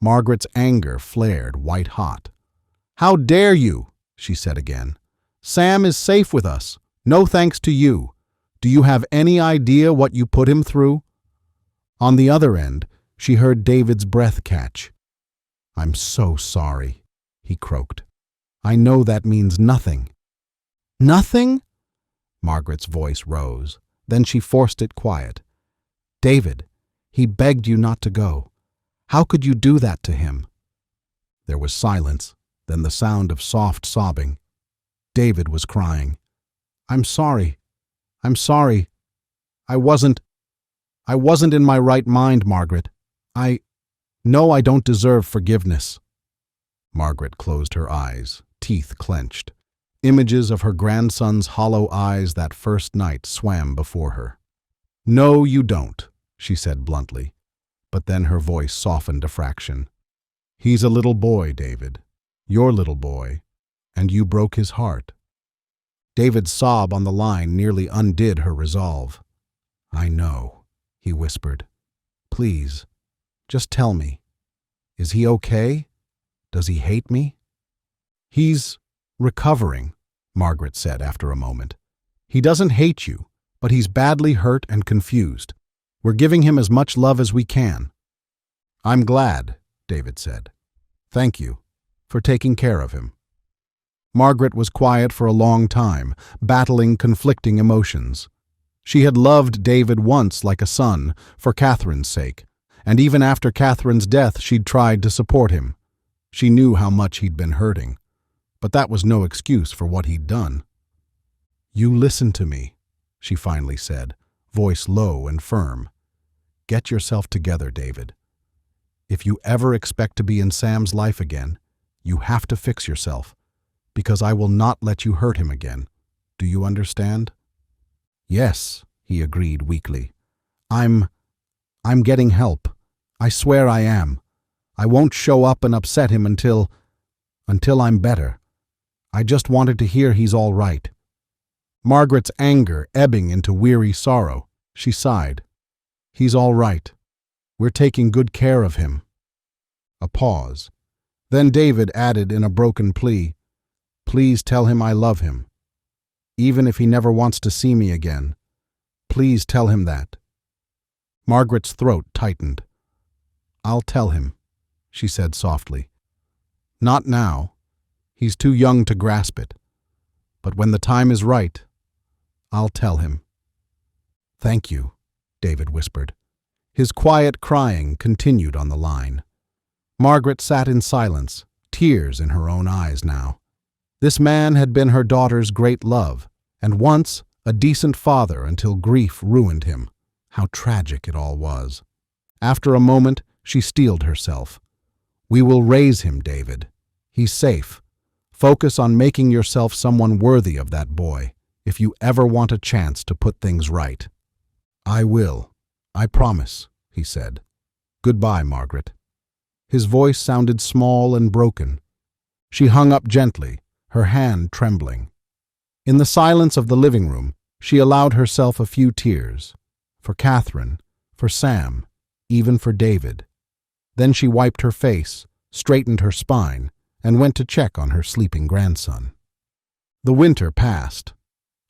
Margaret's anger flared white-hot. "How dare you?" she said again. "Sam is safe with us. No thanks to you. Do you have any idea what you put him through?" On the other end, she heard David's breath catch. "I'm so sorry," he croaked. "I know that means nothing." "Nothing?" Margaret's voice rose. Then she forced it quiet. "David, he begged you not to go. How could you do that to him?" There was silence, then the sound of soft sobbing. David was crying. I'm sorry. I wasn't in my right mind, Margaret. I know I don't deserve forgiveness." Margaret closed her eyes, teeth clenched. Images of her grandson's hollow eyes that first night swam before her. "No, you don't," she said bluntly, but then her voice softened a fraction. "He's a little boy, David. Your little boy, and you broke his heart." David's sob on the line nearly undid her resolve. "I know," he whispered. "Please, just tell me. Is he okay? Does he hate me?" "He's recovering," Margaret said after a moment. "He doesn't hate you, but he's badly hurt and confused. We're giving him as much love as we can." "I'm glad," David said. "Thank you for taking care of him." Margaret was quiet for a long time, battling conflicting emotions. She had loved David once like a son, for Catherine's sake, and even after Catherine's death she'd tried to support him. She knew how much he'd been hurting, but that was no excuse for what he'd done. "You listen to me," she finally said, voice low and firm. "Get yourself together, David. If you ever expect to be in Sam's life again, you have to fix yourself, because I will not let you hurt him again. Do you understand?" "Yes," he agreed weakly. I'm getting help. I swear I am. I won't show up and upset him until I'm better. I just wanted to hear he's all right." Margaret's anger ebbing into weary sorrow, she sighed. "He's all right. We're taking good care of him." A pause. Then David added in a broken plea, "Please tell him I love him. Even if he never wants to see me again, please tell him that." Margaret's throat tightened. "I'll tell him," she said softly. "Not now. He's too young to grasp it. But when the time is right, I'll tell him." "Thank you," David whispered. His quiet crying continued on the line. Margaret sat in silence, tears in her own eyes now. This man had been her daughter's great love, and once a decent father until grief ruined him. How tragic it all was. After a moment, she steeled herself. "We will raise him, David. He's safe. Focus on making yourself someone worthy of that boy, if you ever want a chance to put things right." "I will. I promise," he said. "Goodbye, Margaret." His voice sounded small and broken. She hung up gently, her hand trembling. In the silence of the living room, she allowed herself a few tears. For Catherine, for Sam, even for David. Then she wiped her face, straightened her spine, and went to check on her sleeping grandson. The winter passed.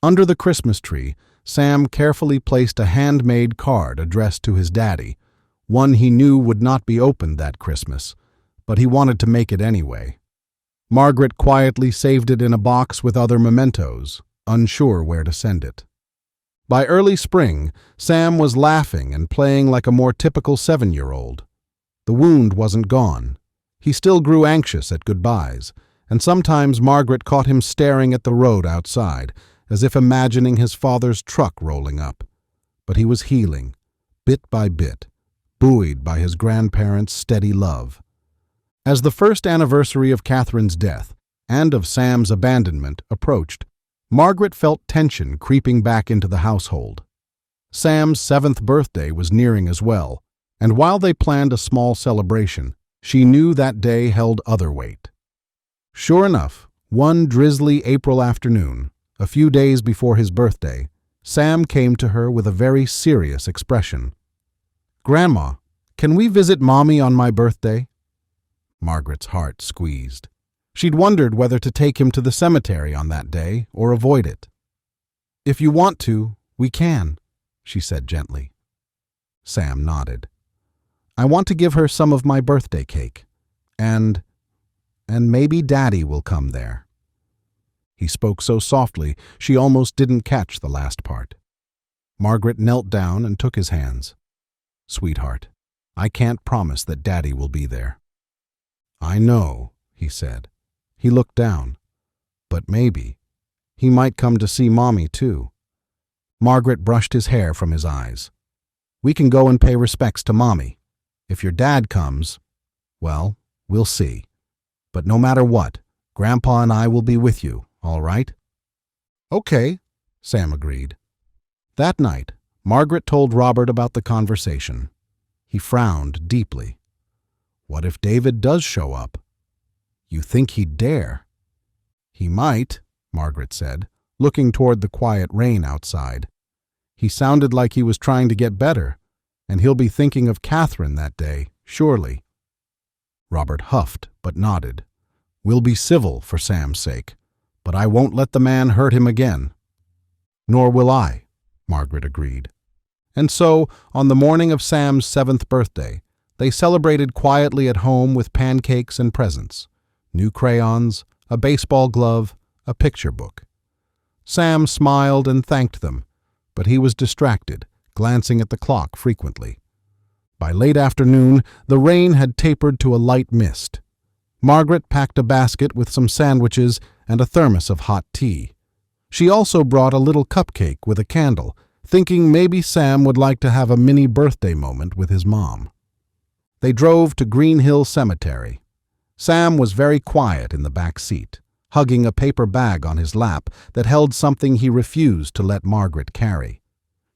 Under the Christmas tree, Sam carefully placed a handmade card addressed to his daddy, one he knew would not be opened that Christmas, but he wanted to make it anyway. Margaret quietly saved it in a box with other mementos, unsure where to send it. By early spring, Sam was laughing and playing like a more typical 7-year-old. The wound wasn't gone. He still grew anxious at goodbyes, and sometimes Margaret caught him staring at the road outside, as if imagining his father's truck rolling up. But he was healing, bit by bit, buoyed by his grandparents' steady love. As the first anniversary of Catherine's death, and of Sam's abandonment, approached, Margaret felt tension creeping back into the household. Sam's 7th birthday was nearing as well, and while they planned a small celebration, she knew that day held other weight. Sure enough, one drizzly April afternoon, a few days before his birthday, Sam came to her with a very serious expression. "Grandma, can we visit Mommy on my birthday?" Margaret's heart squeezed. She'd wondered whether to take him to the cemetery on that day or avoid it. "If you want to, we can," she said gently. Sam nodded. "I want to give her some of my birthday cake. And maybe Daddy will come there." He spoke so softly she almost didn't catch the last part. Margaret knelt down and took his hands. "Sweetheart, I can't promise that Daddy will be there." "I know," he said. He looked down. "But maybe. He might come to see Mommy, too." Margaret brushed his hair from his eyes. "We can go and pay respects to Mommy. If your dad comes, well, we'll see. But no matter what, Grandpa and I will be with you, all right?" "Okay," Sam agreed. That night, Margaret told Robert about the conversation. He frowned deeply. "What if David does show up? You think he'd dare?" "He might," Margaret said, looking toward the quiet rain outside. "He sounded like he was trying to get better, and he'll be thinking of Catherine that day, surely." Robert huffed but nodded. "We'll be civil for Sam's sake, but I won't let the man hurt him again." "Nor will I," Margaret agreed. And so, on the morning of Sam's 7th birthday, they celebrated quietly at home with pancakes and presents. New crayons, a baseball glove, a picture book. Sam smiled and thanked them, but he was distracted, glancing at the clock frequently. By late afternoon, the rain had tapered to a light mist. Margaret packed a basket with some sandwiches and a thermos of hot tea. She also brought a little cupcake with a candle, thinking maybe Sam would like to have a mini birthday moment with his mom. They drove to Green Hill Cemetery. Sam was very quiet in the back seat, hugging a paper bag on his lap that held something he refused to let Margaret carry.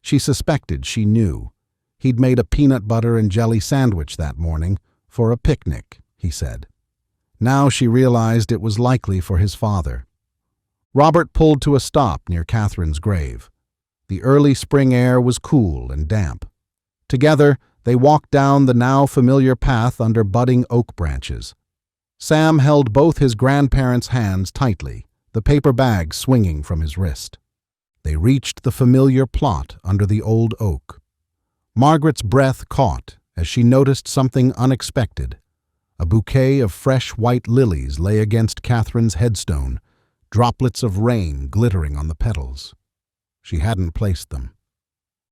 She suspected she knew. He'd made a peanut butter and jelly sandwich that morning for a picnic, he said. Now she realized it was likely for his father. Robert pulled to a stop near Catherine's grave. The early spring air was cool and damp. Together, they walked down the now familiar path under budding oak branches. Sam held both his grandparents' hands tightly, the paper bag swinging from his wrist. They reached the familiar plot under the old oak. Margaret's breath caught as she noticed something unexpected. A bouquet of fresh white lilies lay against Catherine's headstone, droplets of rain glittering on the petals. She hadn't placed them.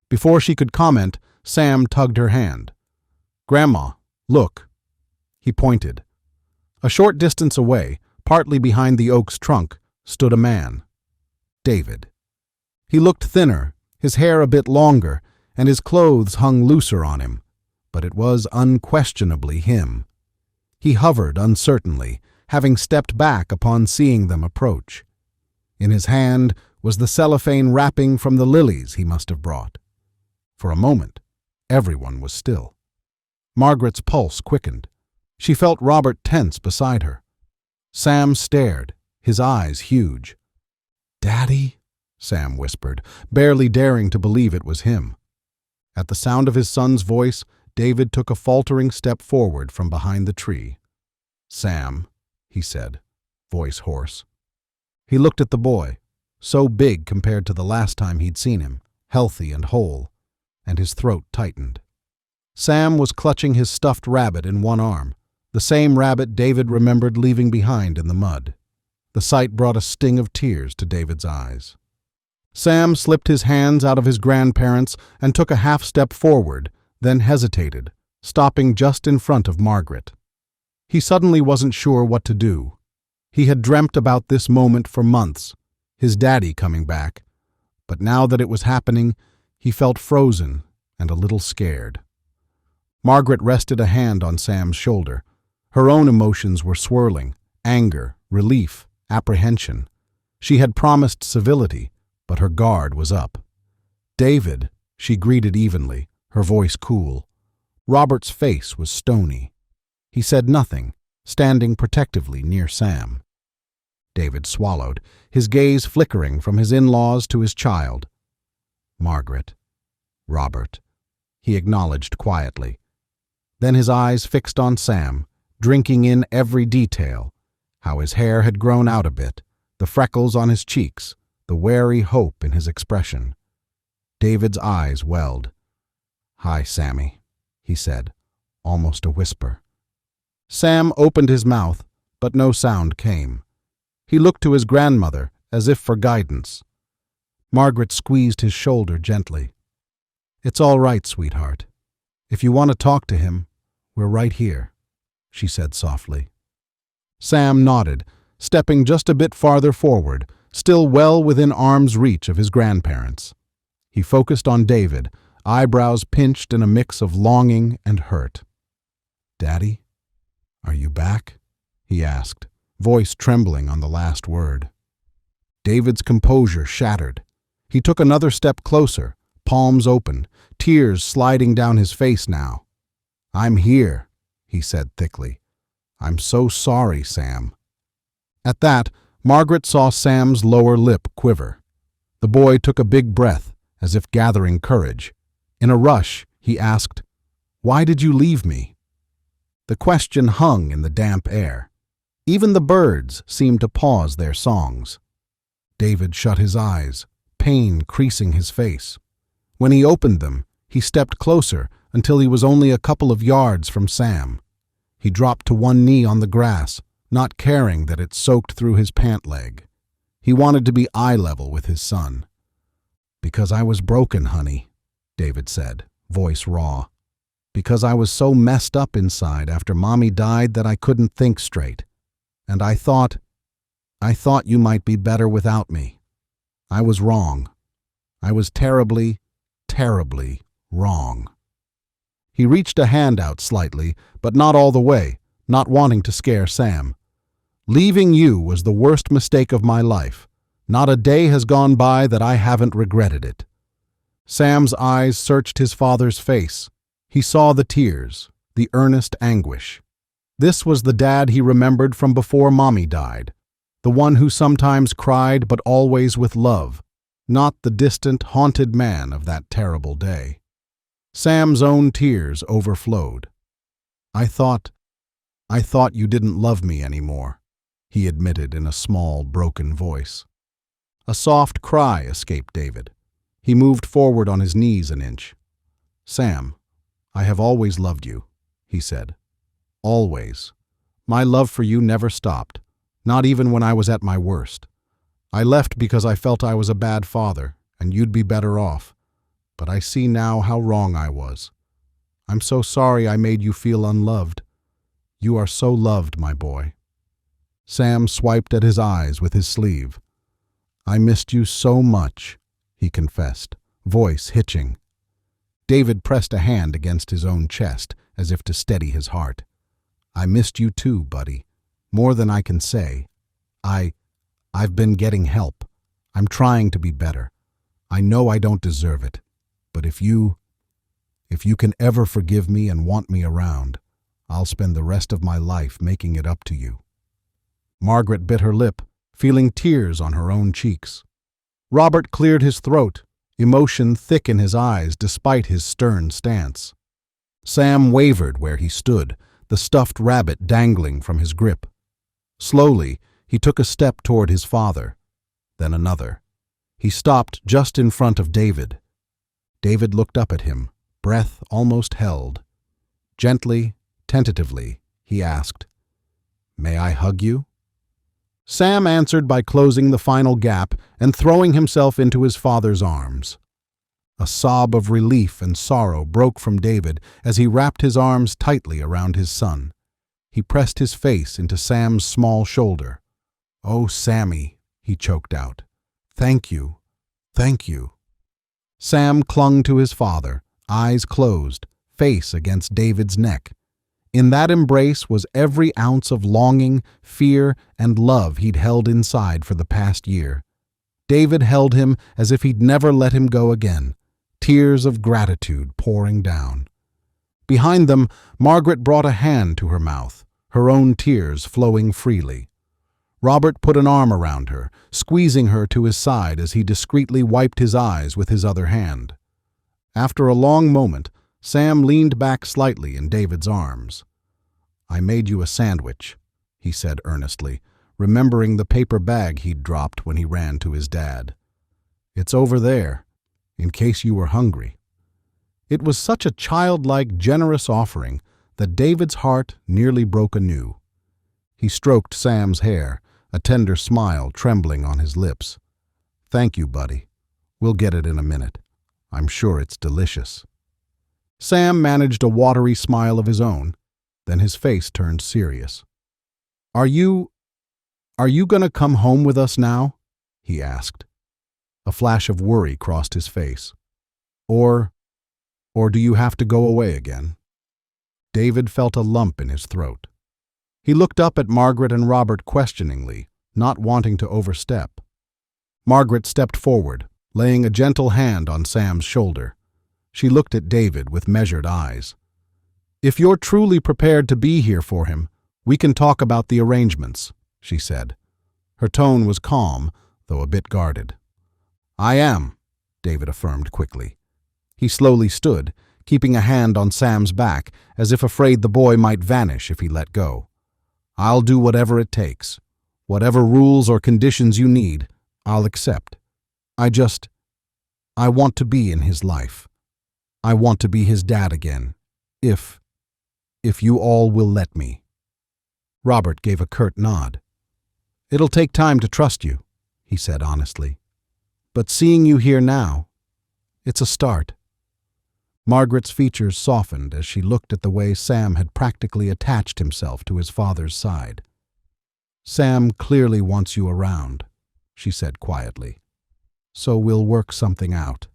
Before she could comment, Sam tugged her hand. "Grandma, look." He pointed. A short distance away, partly behind the oak's trunk, stood a man. David. He looked thinner, his hair a bit longer, and his clothes hung looser on him, but it was unquestionably him. He hovered uncertainly, having stepped back upon seeing them approach. In his hand was the cellophane wrapping from the lilies he must have brought. For a moment, everyone was still. Margaret's pulse quickened. She felt Robert tense beside her. Sam stared, his eyes huge. "Daddy?" Sam whispered, barely daring to believe it was him. At the sound of his son's voice, David took a faltering step forward from behind the tree. "Sam," he said, voice hoarse. He looked at the boy, so big compared to the last time he'd seen him, healthy and whole, and his throat tightened. Sam was clutching his stuffed rabbit in one arm, the same rabbit David remembered leaving behind in the mud. The sight brought a sting of tears to David's eyes. Sam slipped his hands out of his grandparents and took a half step forward, then hesitated, stopping just in front of Margaret. He suddenly wasn't sure what to do. He had dreamt about this moment for months, his daddy coming back, but now that it was happening, he felt frozen and a little scared. Margaret rested a hand on Sam's shoulder. Her own emotions were swirling: anger, relief, apprehension. She had promised civility, but her guard was up. "David," she greeted evenly, her voice cool. Robert's face was stony. He said nothing, standing protectively near Sam. David swallowed, his gaze flickering from his in-laws to his child. "Margaret, Robert," he acknowledged quietly. Then his eyes fixed on Sam, drinking in every detail: how his hair had grown out a bit, the freckles on his cheeks, the wary hope in his expression. David's eyes welled. "Hi, Sammy," he said, almost a whisper. Sam opened his mouth, but no sound came. He looked to his grandmother, as if for guidance. Margaret squeezed his shoulder gently. "It's all right, sweetheart. If you want to talk to him, we're right here," she said softly. Sam nodded, stepping just a bit farther forward, still well within arm's reach of his grandparents. He focused on David, eyebrows pinched in a mix of longing and hurt. "Daddy, are you back?" he asked, voice trembling on the last word. David's composure shattered. He took another step closer, palms open, tears sliding down his face now. "I'm here," he said thickly. "I'm so sorry, Sam." At that, Margaret saw Sam's lower lip quiver. The boy took a big breath, as if gathering courage. In a rush, he asked, "Why did you leave me?" The question hung in the damp air. Even the birds seemed to pause their songs. David shut his eyes, pain creasing his face. When he opened them, he stepped closer until he was only a couple of yards from Sam. He dropped to one knee on the grass, not caring that it soaked through his pant leg. He wanted to be eye level with his son. "Because I was broken, honey," David said, voice raw. "Because I was so messed up inside after Mommy died that I couldn't think straight. And I thought you might be better without me. I was wrong. I was terribly, terribly wrong." He reached a hand out slightly, but not all the way, not wanting to scare Sam. "Leaving you was the worst mistake of my life. Not a day has gone by that I haven't regretted it." Sam's eyes searched his father's face. He saw the tears, the earnest anguish. This was the dad he remembered from before Mommy died, the one who sometimes cried but always with love, not the distant, haunted man of that terrible day. Sam's own tears overflowed. I thought you didn't love me anymore," he admitted in a small, broken voice. A soft cry escaped David. He moved forward on his knees an inch. "Sam, I have always loved you," he said. "Always. My love for you never stopped, not even when I was at my worst. I left because I felt I was a bad father, and you'd be better off. But I see now how wrong I was. I'm so sorry I made you feel unloved. You are so loved, my boy." Sam swiped at his eyes with his sleeve. "I missed you so much," he confessed, voice hitching. David pressed a hand against his own chest, as if to steady his heart. "I missed you too, buddy. More than I can say. I've been getting help. I'm trying to be better. I know I don't deserve it. But if you can ever forgive me and want me around, I'll spend the rest of my life making it up to you." Margaret bit her lip, feeling tears on her own cheeks. Robert cleared his throat, emotion thick in his eyes despite his stern stance. Sam wavered where he stood, the stuffed rabbit dangling from his grip. Slowly, he took a step toward his father, then another. He stopped just in front of David. David looked up at him, breath almost held. Gently, tentatively, he asked, "May I hug you?" Sam answered by closing the final gap and throwing himself into his father's arms. A sob of relief and sorrow broke from David as he wrapped his arms tightly around his son. He pressed his face into Sam's small shoulder. "Oh, Sammy," he choked out. "Thank you. Thank you." Sam clung to his father, eyes closed, face against David's neck. In that embrace was every ounce of longing, fear, and love he'd held inside for the past year. David held him as if he'd never let him go again, tears of gratitude pouring down. Behind them, Margaret brought a hand to her mouth, her own tears flowing freely. Robert put an arm around her, squeezing her to his side as he discreetly wiped his eyes with his other hand. After a long moment, Sam leaned back slightly in David's arms. "I made you a sandwich," he said earnestly, remembering the paper bag he'd dropped when he ran to his dad. "It's over there, in case you were hungry." It was such a childlike, generous offering that David's heart nearly broke anew. He stroked Sam's hair, a tender smile trembling on his lips. "Thank you, buddy. We'll get it in a minute. I'm sure it's delicious." Sam managed a watery smile of his own, then his face turned serious. Are you gonna come home with us now?" he asked. A flash of worry crossed his face. Or do you have to go away again?" David felt a lump in his throat. He looked up at Margaret and Robert questioningly, not wanting to overstep. Margaret stepped forward, laying a gentle hand on Sam's shoulder. She looked at David with measured eyes. "If you're truly prepared to be here for him, we can talk about the arrangements," she said. Her tone was calm, though a bit guarded. "I am," David affirmed quickly. He slowly stood, keeping a hand on Sam's back, as if afraid the boy might vanish if he let go. "I'll do whatever it takes. Whatever rules or conditions you need, I'll accept. I want to be in his life. I want to be his dad again, if you all will let me." Robert gave a curt nod. "It'll take time to trust you," he said honestly. "But seeing you here now, it's a start." Margaret's features softened as she looked at the way Sam had practically attached himself to his father's side. "Sam clearly wants you around," she said quietly. "So we'll work something out."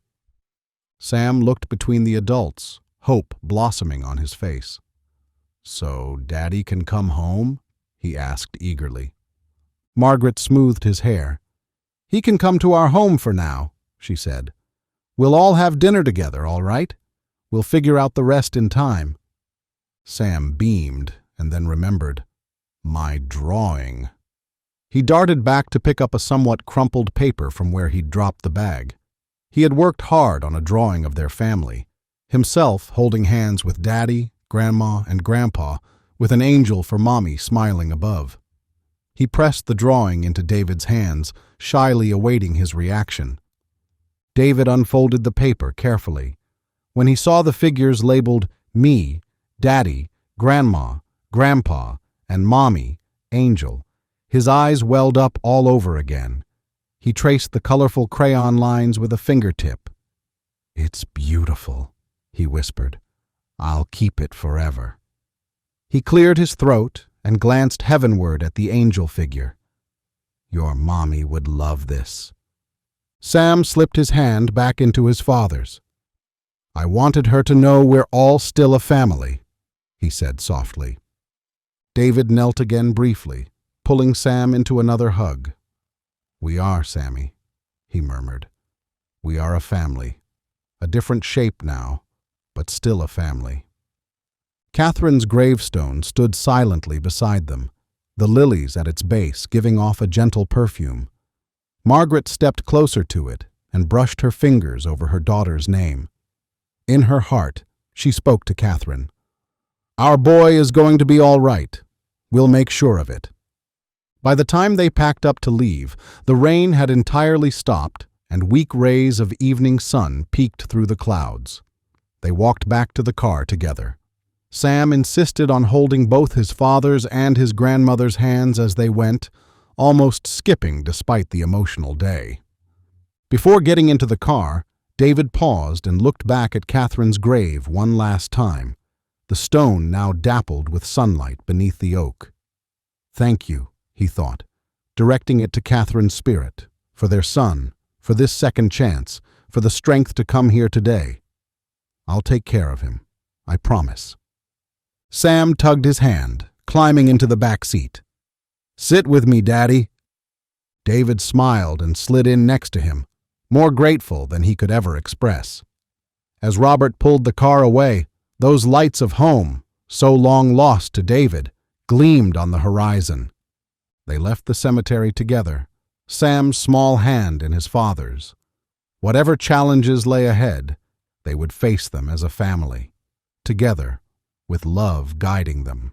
Sam looked between the adults, hope blossoming on his face. "So Daddy can come home?" he asked eagerly. Margaret smoothed his hair. "He can come to our home for now," she said. "We'll all have dinner together, all right? We'll figure out the rest in time." Sam beamed and then remembered. My drawing. He darted back to pick up a somewhat crumpled paper from where he'd dropped the bag. He had worked hard on a drawing of their family, himself holding hands with Daddy, Grandma, and Grandpa, with an angel for Mommy smiling above. He pressed the drawing into David's hands, shyly awaiting his reaction. David unfolded the paper carefully. When he saw the figures labeled Me, Daddy, Grandma, Grandpa, and Mommy, Angel, his eyes welled up all over again. He traced the colorful crayon lines with a fingertip. "It's beautiful," he whispered. "I'll keep it forever." He cleared his throat and glanced heavenward at the angel figure. "Your mommy would love this." Sam slipped his hand back into his father's. I wanted her to know we're all still a family, he said softly. David knelt again briefly, pulling Sam into another hug. We are, Sammy, he murmured. We are a family. A different shape now, but still a family. Catherine's gravestone stood silently beside them, the lilies at its base giving off a gentle perfume. Margaret stepped closer to it and brushed her fingers over her daughter's name. In her heart, she spoke to Catherine. Our boy is going to be all right. We'll make sure of it. By the time they packed up to leave, the rain had entirely stopped and weak rays of evening sun peeked through the clouds. They walked back to the car together. Sam insisted on holding both his father's and his grandmother's hands as they went, almost skipping despite the emotional day. Before getting into the car, David paused and looked back at Catherine's grave one last time, the stone now dappled with sunlight beneath the oak. Thank you, he thought, directing it to Catherine's spirit, for their son, for this second chance, for the strength to come here today. I'll take care of him, I promise. Sam tugged his hand, climbing into the back seat. Sit with me, Daddy. David smiled and slid in next to him, more grateful than he could ever express. As Robert pulled the car away, those lights of home, so long lost to David, gleamed on the horizon. They left the cemetery together, Sam's small hand in his father's. Whatever challenges lay ahead, they would face them as a family, together, with love guiding them.